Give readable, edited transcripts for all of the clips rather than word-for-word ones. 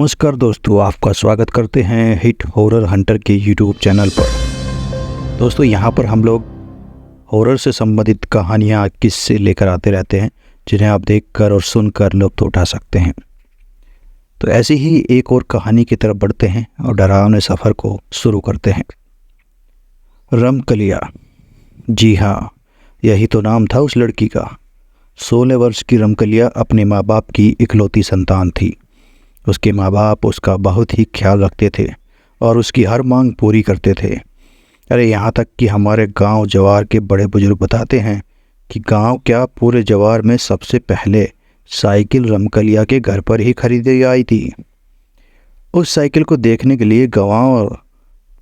नमस्कार दोस्तों, आपका स्वागत करते हैं हिट हॉरर हंटर के यूट्यूब चैनल पर। दोस्तों, यहाँ पर हम लोग हॉरर से संबंधित कहानियाँ किस्से लेकर आते रहते हैं, जिन्हें आप देखकर और सुनकर लुत्फ़ उठा सकते हैं। तो ऐसी ही एक और कहानी की तरफ बढ़ते हैं और डरावने सफ़र को शुरू करते हैं। रमकलिया। जी हाँ, यही तो नाम था उस लड़की का। 16 वर्ष की रमकलिया अपने माँ बाप की इकलौती संतान थी। उसके माँ बाप उसका बहुत ही ख्याल रखते थे और उसकी हर मांग पूरी करते थे। अरे यहाँ तक कि हमारे गांव जवार के बड़े बुजुर्ग बताते हैं कि गांव क्या, पूरे जवार में सबसे पहले साइकिल रमकलिया के घर पर ही खरीदी आई थी। उस साइकिल को देखने के लिए गांव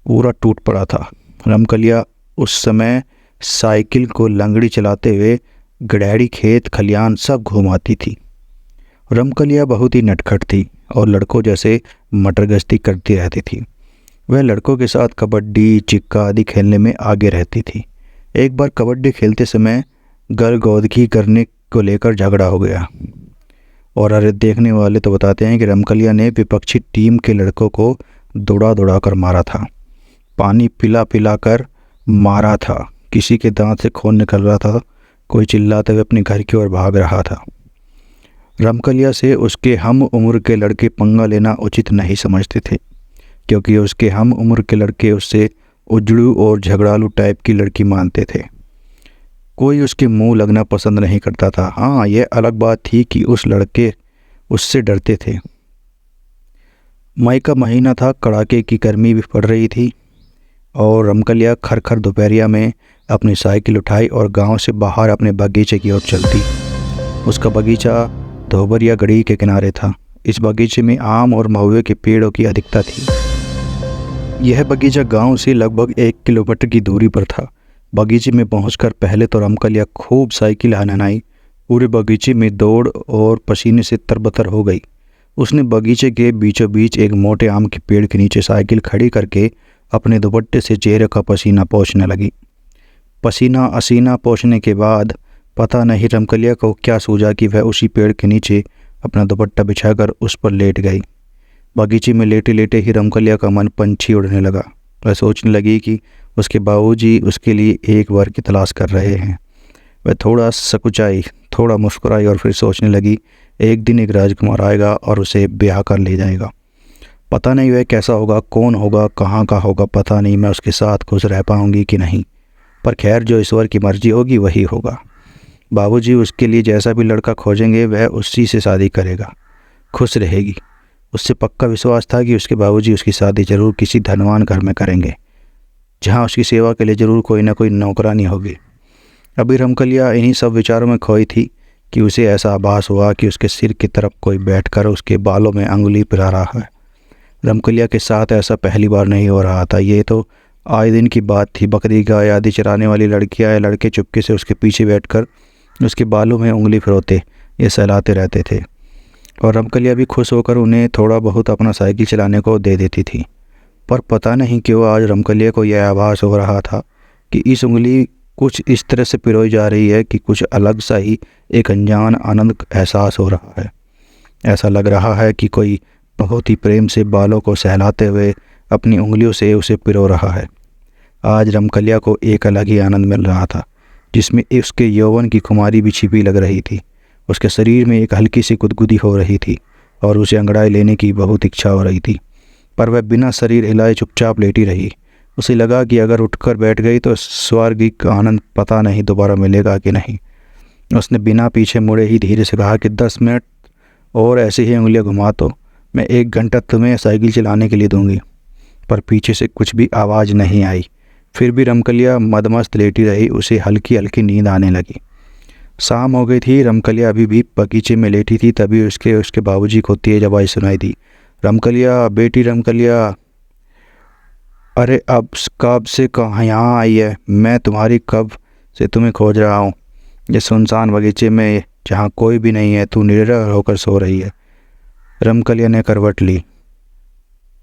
पूरा टूट पड़ा था। रमकलिया उस समय साइकिल को लंगड़ी चलाते हुए गड़ैड़ी, खेत खलियान सब घुमाती थी। रमकलिया बहुत ही नटखट थी और लड़कों जैसे मटरगश्ती करती रहती थी। वह लड़कों के साथ कबड्डी, चिक्का आदि खेलने में आगे रहती थी। एक बार कबड्डी खेलते समय गलगौदगी करने को लेकर झगड़ा हो गया और अरे देखने वाले तो बताते हैं कि रमकलिया ने विपक्षी टीम के लड़कों को दौड़ा दौड़ा कर मारा था, पानी पिला पिला कर मारा था। किसी के दांत से खून निकल रहा था, कोई चिल्लाते हुए अपने घर की ओर भाग रहा था। रमकलिया से उसके हम उम्र के लड़के पंगा लेना उचित नहीं समझते थे, क्योंकि उसके हम उम्र के लड़के उससे उजड़ू और झगड़ालू टाइप की लड़की मानते थे। कोई उसके मुंह लगना पसंद नहीं करता था। हाँ, यह अलग बात थी कि उस लड़के उससे डरते थे। मई का महीना था, कड़ाके की गर्मी भी पड़ रही थी और रमकलिया खरखर दोपहरिया में अपनी साइकिल उठाई और गांव से बाहर अपने बगीचे की ओर चलती। उसका बगीचा धोबरिया गढ़ी के किनारे था। इस बगीचे में आम और महुए के पेड़ों की अधिकता थी। यह बगीचा गांव से लगभग 1 किलोमीटर की दूरी पर था। बगीचे में पहुंचकर पहले तो रमकलिया खूब साइकिल हनहनाई। पूरे बगीचे में दौड़ और पसीने से तरबतर हो गई। उसने बगीचे के बीचों बीच एक मोटे आम के पेड़ के नीचे साइकिल खड़ी करके अपने दुपट्टे से चेहरे का पसीना पोंछने लगी। पसीना असीना पोंछने के बाद पता नहीं रमकलिया को क्या सूझा कि वह उसी पेड़ के नीचे अपना दुपट्टा बिछाकर उस पर लेट गई। बगीचे में लेटे लेटे ही रमकलिया का मन पंछी उड़ने लगा। वह सोचने लगी कि उसके बाबूजी उसके लिए एक बार की तलाश कर रहे हैं। वह थोड़ा सकुचाई, थोड़ा मुस्कुराई और फिर सोचने लगी, एक दिन एक राजकुमार आएगा और उसे ब्याह कर ले जाएगा। पता नहीं वह कैसा होगा, कौन होगा, कहाँ का होगा, पता नहीं मैं उसके साथ खुश रह पाऊँगी कि नहीं, पर खैर जो ईश्वर की मर्जी होगी वही होगा। बाबूजी उसके लिए जैसा भी लड़का खोजेंगे वह उसी से शादी करेगा, खुश रहेगी। उससे पक्का विश्वास था कि उसके बाबूजी उसकी शादी जरूर किसी धनवान घर में करेंगे, जहां उसकी सेवा के लिए जरूर कोई ना कोई नौकरानी होगी। अभी रमकलिया इन्हीं सब विचारों में खोई थी कि उसे ऐसा आभास हुआ कि उसके सिर की तरफ कोई बैठकर उसके बालों में अंगुली पिरा रहा है। रमकलिया के साथ ऐसा पहली बार नहीं हो रहा था, ये तो आए दिन की बात थी। बकरी गाय आदि चराने वाली लड़कियां या लड़के चुपके से उसके पीछे बैठकर उसके बालों में उंगली फिरौते ये सहलाते रहते थे और रमकलिया भी खुश होकर उन्हें थोड़ा बहुत अपना साइकिल चलाने को दे देती थी। पर पता नहीं क्यों आज रमकलिया को यह आभास हो रहा था कि इस उंगली कुछ इस तरह से पिरोई जा रही है कि कुछ अलग सा ही एक अनजान आनंद एहसास हो रहा है। ऐसा लग रहा है कि कोई बहुत ही प्रेम से बालों को सहलाते हुए अपनी उंगलियों से उसे पिरो रहा है। आज रमकलिया को एक अलग ही आनंद मिल रहा था, जिसमें उसके यौवन की खुमारी भी छिपी लग रही थी। उसके शरीर में एक हल्की सी गुदगुदी हो रही थी और उसे अंगड़ाई लेने की बहुत इच्छा हो रही थी, पर वह बिना शरीर हिलाए चुपचाप लेटी रही। उसे लगा कि अगर उठकर बैठ गई तो स्वर्गिक आनंद पता नहीं दोबारा मिलेगा कि नहीं। उसने बिना पीछे मुड़े ही धीरे से कहा कि 10 मिनट और ऐसे ही उंगलियां घुमा तो मैं 1 घंटा तुम्हें साइकिल चलाने के लिए दूंगी। पर पीछे से कुछ भी आवाज़ नहीं आई। फिर भी रमकलिया मदमस्त लेटी रही। उसे हल्की हल्की नींद आने लगी। शाम हो गई थी। रमकलिया अभी भी बगीचे में लेटी थी। तभी उसके बाबूजी को तेज आवाज़ सुनाई दी, रमकलिया, बेटी रमकलिया, अरे अब कब से कहाँ यहाँ आई है? मैं तुम्हारी कब से तुम्हें खोज रहा हूँ। ये सुनसान बगीचे में जहाँ कोई भी नहीं है, तू निडर होकर सो रही है। रमकलिया ने करवट ली।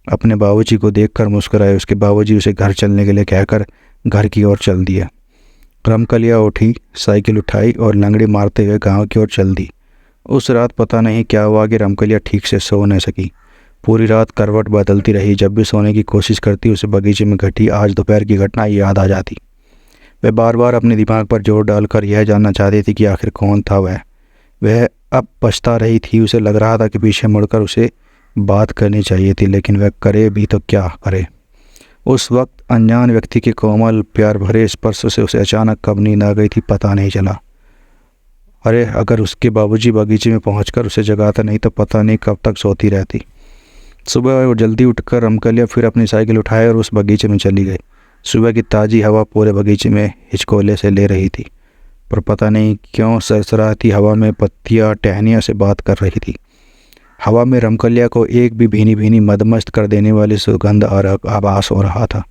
अपने बाबूजी को देखकर मुस्कुराए। उसके बाबूजी उसे घर चलने के लिए कहकर घर की ओर चल दिया। रमकलिया उठी, साइकिल उठाई और लंगड़ी मारते हुए गांव की ओर चल दी। उस रात पता नहीं क्या हुआ कि रमकलिया ठीक से सो न सकी। पूरी रात करवट बदलती रही। जब भी सोने की कोशिश करती उसे बगीचे में घटी आज दोपहर की घटना याद आ जाती। वह बार बार अपने दिमाग पर जोर डालकर यह जानना चाहती थी कि आखिर कौन था वह अब पछता रही थी। उसे लग रहा था कि पीछे मुड़कर उसे बात करनी चाहिए थी, लेकिन वह करे भी तो क्या करे। उस वक्त अनजान व्यक्ति के कोमल प्यार भरे स्पर्श से उसे अचानक कब नींद आ गई थी पता नहीं चला। अरे अगर उसके बाबूजी बगीचे में पहुंचकर उसे जगाता नहीं तो पता नहीं कब तक सोती रहती। सुबह वो जल्दी उठकर रमकलिया फिर अपनी साइकिल उठाए और उस बगीचे में चली गई। सुबह की ताज़ी हवा पूरे बगीचे में हिचकोले से ले रही थी, पर पता नहीं क्यों सरसराती हवा में पत्तियां टहनियों से बात कर रही थी। हवा में रमकलिया को एक भी भीनी भीनी मदमस्त कर देने वाली सुगंध और आभास हो रहा था।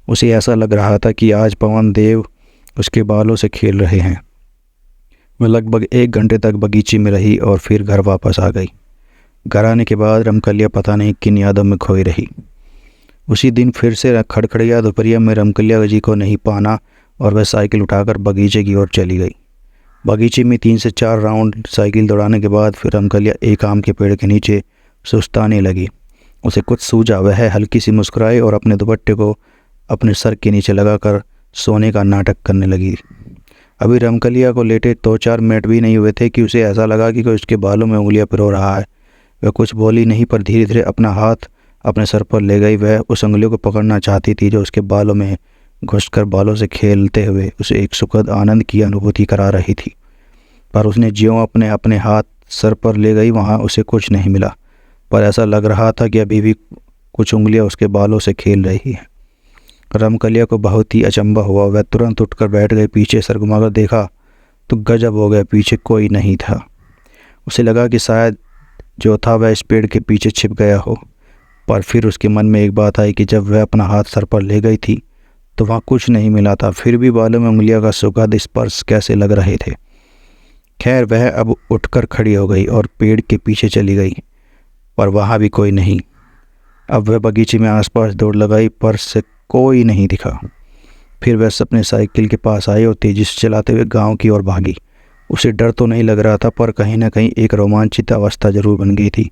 उसे ऐसा लग रहा था कि आज पवन देव उसके बालों से खेल रहे हैं। वह लगभग 1 घंटे तक बगीचे में रही और फिर घर वापस आ गई। घर आने के बाद रमकलिया पता नहीं किन यादों में खोई रही। उसी दिन फिर से खड़खड़िया दोपहरिया में रमकलिया जी को नहीं पाना और वह साइकिल उठाकर बगीचे की ओर चली गई। बगीचे में 3 से 4 राउंड साइकिल दौड़ाने के बाद फिर रमकलिया एक आम के पेड़ के नीचे सुस्ताने लगी। उसे कुछ सूझा। वह हल्की सी मुस्कुराई और अपने दुपट्टे को अपने सर के नीचे लगाकर सोने का नाटक करने लगी। अभी रमकलिया को लेटे 2-4 मिनट भी नहीं हुए थे कि उसे ऐसा लगा कि कोई उसके बालों में उंगलियां पिरो रहा है। वह कुछ बोली नहीं, पर धीरे धीरे अपना हाथ अपने सर पर ले गई। वह उस उंगलियों को पकड़ना चाहती थी जो उसके बालों में घुसकर बालों से खेलते हुए उसे एक सुखद आनंद की अनुभूति करा रही थी। पर उसने ज्यों अपने अपने हाथ सर पर ले गई वहाँ उसे कुछ नहीं मिला, पर ऐसा लग रहा था कि अभी भी कुछ उंगलियां उसके बालों से खेल रही हैं। रमकलिया को बहुत ही अचंभा हुआ। वह तुरंत उठकर बैठ गई। पीछे सर घुमाकर देखा तो गजब हो गया, पीछे कोई नहीं था। उसे लगा कि शायद जो था वह इस पेड़ के पीछे छिप गया हो, पर फिर उसके मन में एक बात आई कि जब वह अपना हाथ सर पर ले गई थी तो वहाँ कुछ नहीं मिला था, फिर भी बालों में उंगलियों का सुखद स्पर्श कैसे लग रहे थे। खैर वह अब उठकर खड़ी हो गई और पेड़ के पीछे चली गई, पर वहाँ भी कोई नहीं। अब वह बगीचे में आसपास दौड़ लगाई, पर से कोई नहीं दिखा। फिर वह अपने साइकिल के पास आई और तेजी से चलाते हुए गांव की ओर भागी। उसे डर तो नहीं लग रहा था, पर कहीं ना कहीं एक रोमांचित अवस्था जरूर बन गई थी,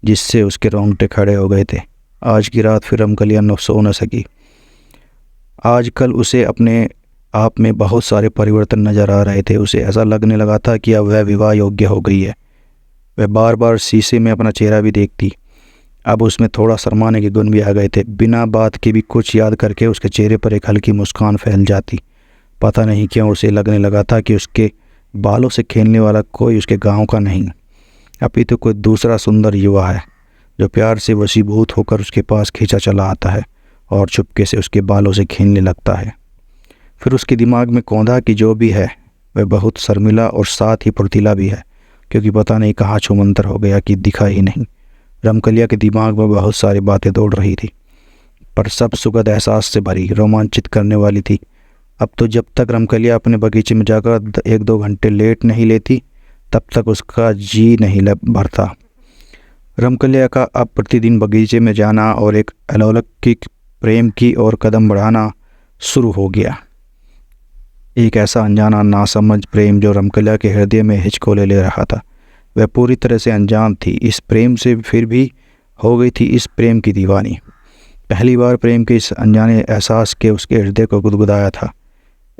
जिससे उसके रोंगटे खड़े हो गए थे। आज की रात फिर रमकलिया सो न सकी। आजकल उसे अपने आप में बहुत सारे परिवर्तन नज़र आ रहे थे। उसे ऐसा लगने लगा था कि अब वह विवाह योग्य हो गई है। वह बार बार शीशे में अपना चेहरा भी देखती। अब उसमें थोड़ा शर्माने के गुण भी आ गए थे। बिना बात के भी कुछ याद करके उसके चेहरे पर एक हल्की मुस्कान फैल जाती। पता नहीं क्यों उसे लगने लगा था कि उसके बालों से खेलने वाला कोई उसके गांव का नहीं, अभी तो कोई दूसरा सुंदर युवा है जो प्यार से वशीभूत होकर उसके पास खींचा चला आता है और चुपके से उसके बालों से खेलने लगता है। फिर उसके दिमाग में कौंधा कि जो भी है वह बहुत शर्मिला और साथ ही फुर्तीला भी है, क्योंकि पता नहीं कहाँ छुमंतर हो गया कि दिखा ही नहीं। रमकलिया के दिमाग में बहुत सारी बातें दौड़ रही थी, पर सब सुखद एहसास से भरी, रोमांचित करने वाली थी। अब तो जब तक रमकलिया अपने बगीचे में जाकर 1-2 घंटे लेट नहीं लेती तब तक उसका जी नहीं भरता। रमकलिया का अब प्रतिदिन बगीचे में जाना और एक अलौकिक प्रेम की ओर कदम बढ़ाना शुरू हो गया। एक ऐसा अनजाना नासमझ प्रेम जो रमकलिया के हृदय में हिचकोले ले रहा था। वह पूरी तरह से अनजान थी इस प्रेम से, फिर भी हो गई थी इस प्रेम की दीवानी। पहली बार प्रेम के इस अनजाने एहसास के उसके हृदय को गुदगुदाया था।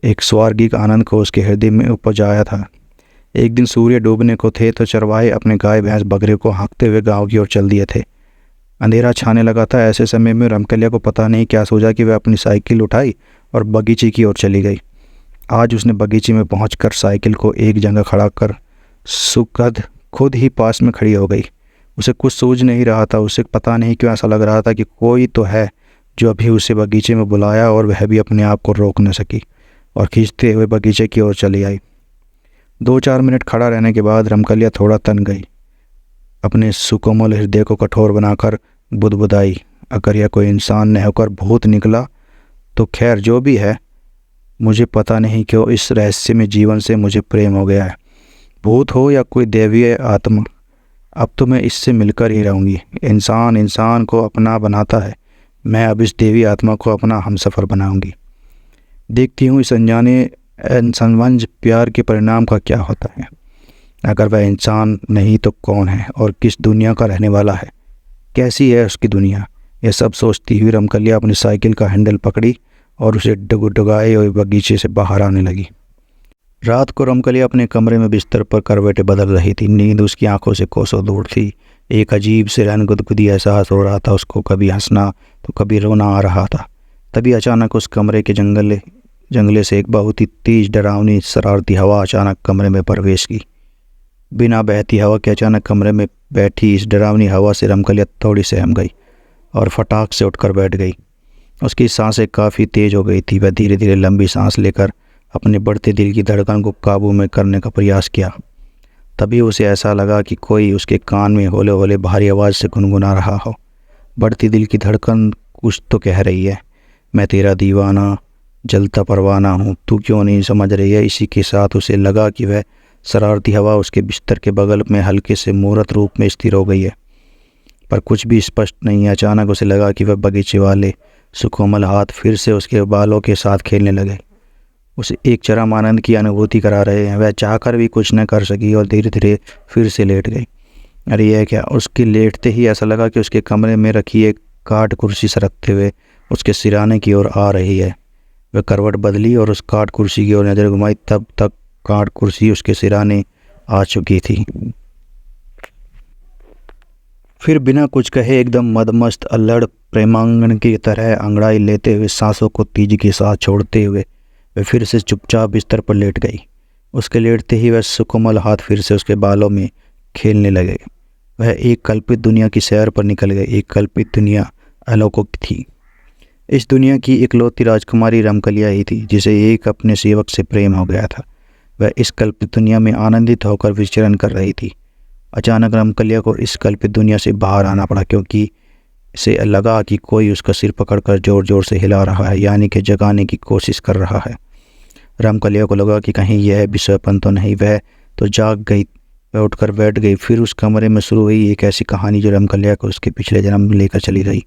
एक स्वर्गिक आनंद को उसके हृदय में उपज आया था। एक दिन सूर्य डूबने को थे तो चरवाहे अपने गाय भैंस बकरे को हाँकते हुए गांव की ओर चल दिए थे। अंधेरा छाने लगा था। ऐसे समय में रमकलिया को पता नहीं क्या सूझा कि वह अपनी साइकिल उठाई और बगीचे की ओर चली गई। आज उसने बगीचे में पहुंचकर साइकिल को एक जगह खड़ा कर सुखद खुद ही पास में खड़ी हो गई। उसे कुछ सूझ नहीं रहा था। उसे पता नहीं क्यों ऐसा लग रहा था कि कोई तो है जो अभी उसे बगीचे में बुलाया, और वह भी अपने आप को रोक न सकी और खींचते हुए बगीचे की ओर चली आई। 2-4 मिनट खड़ा रहने के बाद रमकलिया थोड़ा तन गई। अपने सुकोमल हृदय को कठोर बनाकर बुदबुदाई, अगर यह कोई इंसान न होकर भूत निकला तो खैर जो भी है, मुझे पता नहीं क्यों इस रहस्य में जीवन से मुझे प्रेम हो गया है। भूत हो या कोई दैवीय आत्मा, अब तो मैं इससे मिलकर ही रहूँगी। इंसान इंसान को अपना बनाता है, मैं अब इस देवी आत्मा को अपना हमसफ़र बनाऊंगी। देखती हूँ इस अनजाने अनसमझ प्यार के परिणाम का क्या होता है। अगर वह इंसान नहीं तो कौन है और किस दुनिया का रहने वाला है। कैसी है उसकी दुनिया। यह सब सोचती हुई रमकलिया अपनी साइकिल का हैंडल पकड़ी और उसे डुगडुगाए हुए बगीचे से बाहर आने लगी। रात को रमकलिया अपने कमरे में बिस्तर पर करवटें बदल रही थी। नींद उसकी आंखों से कोसों दूर थी। एक अजीब से गुदगुदी एहसास हो रहा था उसको, कभी हंसना तो कभी रोना आ रहा था। तभी अचानक उस कमरे के जंगले से एक बहुत ही तेज डरावनी शरारती हवा अचानक कमरे में प्रवेश की। बिना बहती हवा के अचानक कमरे में बैठी इस डरावनी हवा से रमकलिया थोड़ी सहम गई और फटाक से उठकर बैठ गई। उसकी सांसें काफ़ी तेज हो गई थी। वह धीरे धीरे लंबी सांस लेकर अपने बढ़ते दिल की धड़कन को काबू में करने का प्रयास किया। तभी उसे ऐसा लगा कि कोई उसके कान में हौले हौले भारी आवाज़ से गुनगुना रहा हो। बढ़ती दिल की धड़कन कुछ तो कह रही है, मैं तेरा दीवाना जलता परवाना हूँ, तू क्यों नहीं समझ रही है। इसी के साथ उसे लगा कि वह शरारती हवा उसके बिस्तर के बगल में हल्के से मूर्त रूप में स्थिर हो गई है, पर कुछ भी स्पष्ट नहीं है। अचानक उसे लगा कि वह बगीचे वाले सुकोमल हाथ फिर से उसके बालों के साथ खेलने लगे, उसे एक चरम आनंद की अनुभूति करा रहे हैं। वह चाहकर भी कुछ न कर सकी और धीरे धीरे फिर से लेट गई। अरे यह क्या, उसके लेटते ही ऐसा लगा कि उसके कमरे में रखी एक काठ कुर्सी सरकते हुए उसके सिराने की ओर आ रही है। वह करवट बदली और उस काठ कुर्सी की ओर नज़र घुमाई, तब तक काठ कुर्सी उसके सिराने आ चुकी थी। फिर बिना कुछ कहे एकदम मदमस्त अल्लड़ प्रेमांगन की तरह अंगड़ाई लेते हुए सांसों को तेजी के साथ छोड़ते हुए वह फिर से चुपचाप बिस्तर पर लेट गई। उसके लेटते ही वह सुकोमल हाथ फिर से उसके बालों में खेलने लगे। वह एक कल्पित दुनिया की सैर पर निकल गई। एक कल्पित दुनिया अलौकिक थी। इस दुनिया की इकलौती राजकुमारी रमकलिया ही थी, जिसे एक अपने सेवक से प्रेम हो गया था। वह इस कल्पित दुनिया में आनंदित होकर विचरण कर रही थी। अचानक रमकलिया को इस कल्पित दुनिया से बाहर आना पड़ा, क्योंकि इसे लगा कि कोई उसका सिर पकड़कर जोर जोर से हिला रहा है, यानी कि जगाने की कोशिश कर रहा है। रमकलिया को लगा कि कहीं यह विषयपन तो नहीं। वह तो जाग गई। वह उठकर बैठ गई। फिर उस कमरे में शुरू हुई एक ऐसी कहानी जो रमकलिया को उसके पिछले जन्म लेकर चली गई।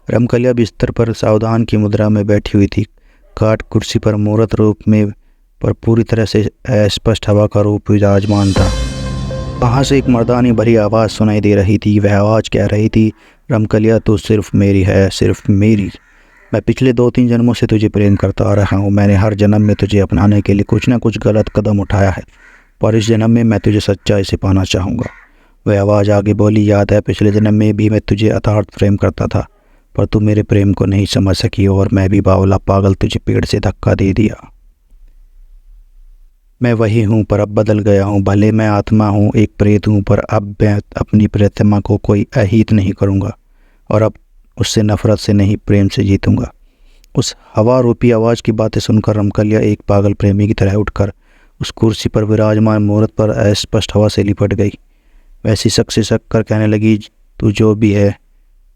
रमकलिया बिस्तर पर सावधान की मुद्रा में बैठी हुई थी। काठ कुर्सी पर मूर्त रूप में पर पूरी तरह से अस्पष्ट हवा का रूप विराजमान था। वहाँ से एक मर्दानी भरी आवाज़ सुनाई दे रही थी। वह आवाज़ कह रही थी, रमकलिया तू सिर्फ मेरी है, सिर्फ मेरी। मैं पिछले 2-3 जन्मों से तुझे प्रेम करता आ रहा हूँ। मैंने हर जन्म में तुझे अपनाने के लिए कुछ न कुछ गलत कदम उठाया है, पर इस जन्म में मैं तुझे सच्चाई से पाना चाहूँगा। वह आवाज़ आगे बोली, याद है पिछले जन्म में भी मैं तुझे अथार्थ प्रेम करता था, पर तू मेरे प्रेम को नहीं समझ सकी और मैं भी बावला पागल तुझे पेड़ से धक्का दे दिया। मैं वही हूँ, पर अब बदल गया हूँ। भले मैं आत्मा हूँ, एक प्रेत हूँ, पर अब मैं अपनी प्रेतमा को कोई अहित नहीं करूँगा और अब उससे नफ़रत से नहीं प्रेम से जीतूँगा। उस हवा रूपी आवाज़ की बातें सुनकर रमकलिया एक पागल प्रेमी की तरह उठकर उस कुर्सी पर विराजमान मूर्त पर अस्पष्ट हवा से लिपट गई। वैसी शक से शक कर कहने लगी, तू जो भी है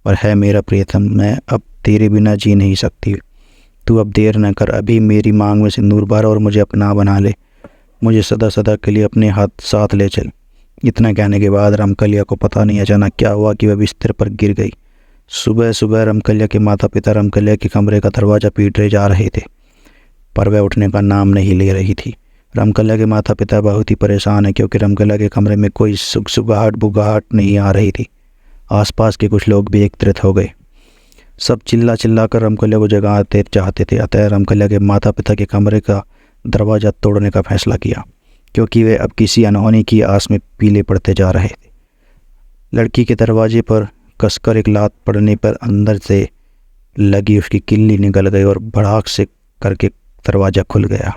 पर है मेरा प्रियतम, मैं अब तेरे बिना जी नहीं सकती। तू अब देर न कर, अभी मेरी मांग में सिंदूर भर और मुझे अपना बना ले। मुझे सदा सदा के लिए अपने हाथ साथ ले चल। इतना कहने के बाद रमकलिया को पता नहीं अचानक क्या हुआ कि वह बिस्तर पर गिर गई। सुबह सुबह रमकलिया के माता पिता रमकलिया के कमरे का दरवाज़ा पीटे जा रहे थे, पर वह उठने का नाम नहीं ले रही थी। रमकलिया के माता पिता बहुत ही परेशान हैं, क्योंकि रमकलिया के कमरे में कोई सुगसुगाहट बुगाहट नहीं आ रही थी। आसपास के कुछ लोग भी एकत्रित हो गए। सब चिल्ला चिल्ला कर रमकलिया को जगाते चाहते थे। अतः रमकलिया के माता पिता के कमरे का दरवाज़ा तोड़ने का फैसला किया, क्योंकि वे अब किसी अनहोनी की आस में पीले पड़ते जा रहे थे। लड़की के दरवाजे पर कसकर एक लात पड़ने पर अंदर से लगी उसकी किल्ली निकल गई और भड़ाक से करके दरवाज़ा खुल गया।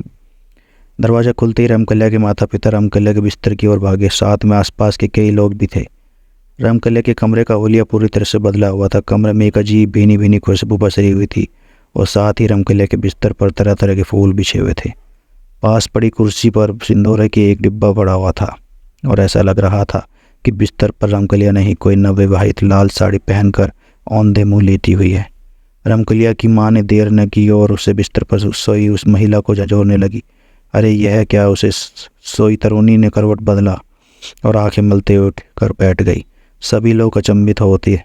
दरवाज़ा खुलते ही रमकलिया के माता पिता रमकलिया के बिस्तर की ओर भागे। साथ में आसपास के कई लोग भी थे। रमकलिया के कमरे का हुलिया पूरी तरह से बदला हुआ था। कमरे में एक अजीब भीनी भीनी खुशबू पसरी हुई थी और साथ ही रमकलिया के बिस्तर पर तरह तरह के फूल बिछे हुए थे। पास पड़ी कुर्सी पर सिंदूर की एक डिब्बा पड़ा हुआ था और ऐसा लग रहा था कि बिस्तर पर रमकलिया नहीं, कोई नवविवाहित लाल साड़ी पहनकर औंधे मुँह लेटी हुई है। रमकलिया की माँ ने देर न की और उसे बिस्तर पर सोई उस महिला को झंझोरने लगी। अरे यह क्या, उसे सोई तरुणी ने करवट बदला और आंखें मलते उठ कर बैठ गई। सभी लोग अचंभित होते,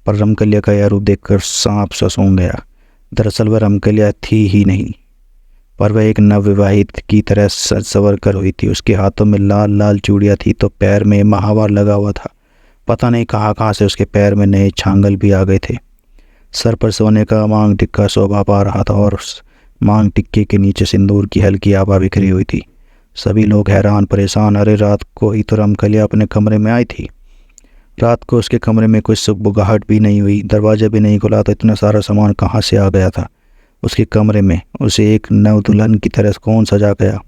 पर रमकलिया का यह रूप देखकर सांप सा सूंघ गया। दरअसल वह रमकलिया थी ही नहीं, पर वह एक नवविवाहित की तरह सज संवर कर हुई थी। उसके हाथों में लाल लाल चूड़ियाँ थी तो पैर में महावर लगा हुआ था। पता नहीं कहाँ कहाँ से उसके पैर में नए छांगल भी आ गए थे। सर पर सोने का मांग टिक्का शोभा पा रहा था और उस मांग टिक्के के नीचे सिंदूर की हल्की आभा बिखरी हुई थी। सभी लोग हैरान परेशान। अरे रात को ही तो रमकलिया अपने कमरे में आई थी। रात को उसके कमरे में कोई सुगबुगाहट भी नहीं हुई, दरवाज़ा भी नहीं खुला, तो इतना सारा सामान कहाँ से आ गया था उसके कमरे में? उसे एक नव दुल्हन की तरह कौन सजा गया?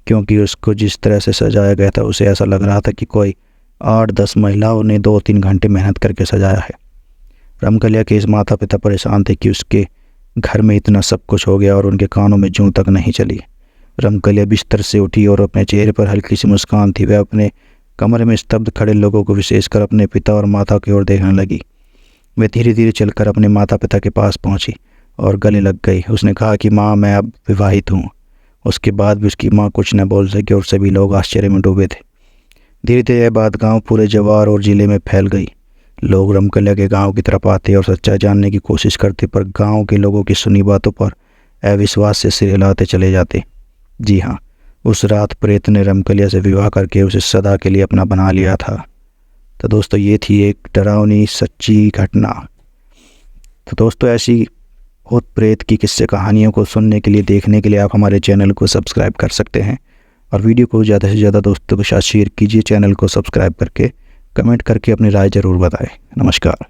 क्योंकि उसको जिस तरह से सजाया गया था उसे ऐसा लग रहा था कि कोई 8-10 महिलाओं ने 2-3 घंटे मेहनत करके सजाया है। रमकलिया के इस माता पिता परेशान थे कि उसके घर में इतना सब कुछ हो गया और उनके कानों में जूं तक नहीं चली। रमकलिया बिस्तर से उठी और अपने चेहरे पर हल्की सी मुस्कान थी। वह अपने कमरे में स्तब्ध खड़े लोगों को, विशेषकर अपने पिता और माता की ओर देखने लगी। वह धीरे धीरे चलकर अपने माता पिता के पास पहुंची और गले लग गई। उसने कहा कि माँ, मैं अब विवाहित हूँ। उसके बाद भी उसकी माँ कुछ न बोल सकी और सभी लोग आश्चर्य में डूबे थे। धीरे धीरे यह बात गांव, पूरे जवार और ज़िले में फैल गई। लोग रमकलिया के गांव की तरफ आते और सच्चाई जानने की कोशिश करते, पर गांव के लोगों की सुनी बातों पर अविश्वास से सिर हिलाते चले जाते। जी हाँ, उस रात प्रेत ने रमकलिया से विवाह करके उसे सदा के लिए अपना बना लिया था। तो दोस्तों, ये थी एक डरावनी सच्ची घटना। तो दोस्तों, ऐसी भूत प्रेत की किस्से कहानियों को सुनने के लिए, देखने के लिए आप हमारे चैनल को सब्सक्राइब कर सकते हैं और वीडियो को ज़्यादा से ज़्यादा दोस्तों के साथ शेयर कीजिए। चैनल को सब्सक्राइब करके कमेंट करके अपनी राय ज़रूर बताएं। नमस्कार।